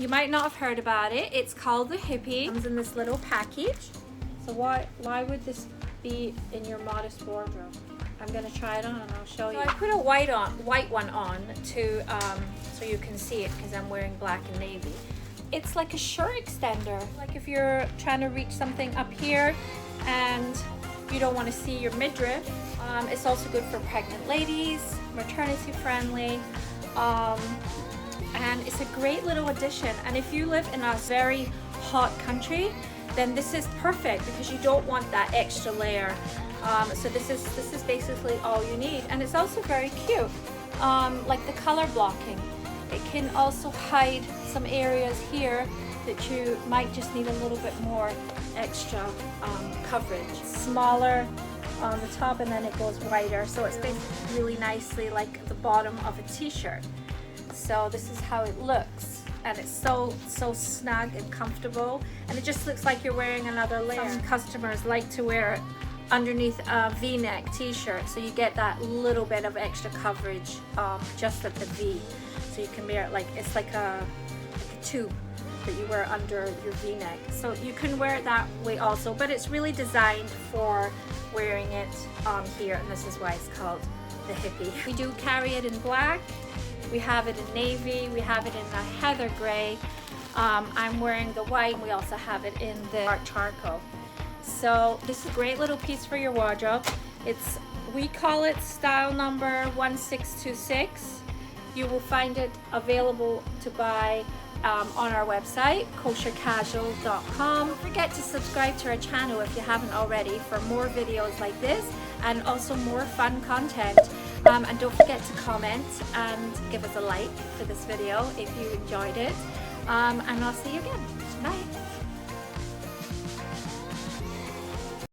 You might not have heard about it. It's called the Hippie. It comes in this little package. So why would this be in your modest wardrobe? I'm gonna try it on and I'll show you. So I put a white one on to so you can see it because I'm wearing black and navy. It's like a shirt extender. Like if you're trying to reach something up here and you don't want to see your midriff. It's also good for pregnant ladies, maternity friendly, and it's a great little addition. And if you live in a very hot country, then this is perfect because you don't want that extra layer. So this is basically all you need, and it's also very cute. Like the color blocking, it can also hide some areas here that you might just need a little bit more extra coverage. Smaller on the top, and then it goes wider, so it's basically really nicely like the bottom of a t-shirt. So this is how it looks, and it's so snug and comfortable, and it just looks like you're wearing another layer. Some customers like to wear it underneath a v-neck t-shirt, so you get that little bit of extra coverage just at the V, so you can wear it like it's like a tube that you wear under your v-neck. So you can wear it that way also, but it's really designed for wearing it here, and this is why it's called the Hippie. We do carry it in black, we have it in navy, we have it in a heather gray. I'm wearing the white, and we also have it in the dark charcoal. So this is a great little piece for your wardrobe. We call it style number 1626. You will find it available to buy on our website, koshercasual.com. Don't forget to subscribe to our channel if you haven't already for more videos like this and also more fun content. And don't forget to comment and give us a like for this video if you enjoyed it. And I'll see you again. Bye.